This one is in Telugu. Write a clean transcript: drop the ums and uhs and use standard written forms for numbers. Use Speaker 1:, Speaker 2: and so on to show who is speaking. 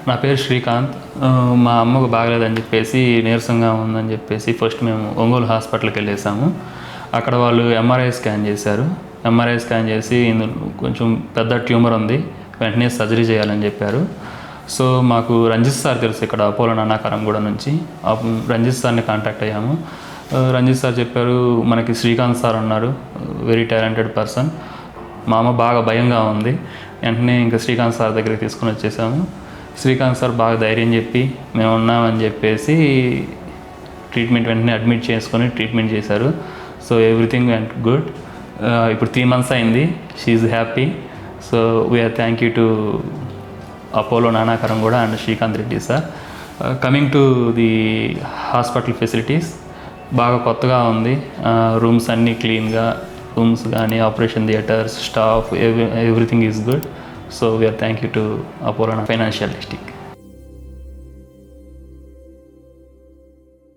Speaker 1: నా పేరు శ్రీకాంత్. మా అమ్మకు బాగలేదని చెప్పేసి నీరసంగా ఉందని చెప్పేసి ఫస్ట్ మేము ఒంగోలు హాస్పిటల్కి వెళ్ళేసాము. అక్కడ వాళ్ళు ఎంఆర్ఐ స్కాన్ చేశారు. ఎంఆర్ఐ స్కాన్ చేసి కొంచెం పెద్ద ట్యూమర్ ఉంది, వెంటనే సర్జరీ చేయాలని చెప్పారు. సో మాకు రంజిత్ సార్ తెలుసు, ఇక్కడ అపోలో నానాకరంగూడ నుంచి. రంజిత్ సార్ని కాంటాక్ట్ అయ్యాము. రంజిత్ సార్ చెప్పారు, మనకి శ్రీకాంత్ సార్ ఉన్నారు, వెరీ టాలెంటెడ్ పర్సన్. మా అమ్మ బాగా భయంగా ఉంది, వెంటనే ఇంకా శ్రీకాంత్ సార్ దగ్గరికి తీసుకుని వచ్చేసాము. శ్రీకాంత్ సార్ బాగా ధైర్యం చెప్పి మేము ఉన్నామని చెప్పేసి ట్రీట్మెంట్ వెంటనే అడ్మిట్ చేసుకొని ట్రీట్మెంట్ చేశారు. So everything went good. ఇప్పుడు 3 months అయింది. She is happy. So we are thank you to Apollo Nanakramguda and Srikanth Reddy sir. Coming to the hospital facilities, బాగా కొత్తగా ఉంది. రూమ్స్ అన్నీ క్లీన్గా, రూమ్స్ కానీ, operation theatres, staff, everything is good. So we are thank you to Apollo financial district.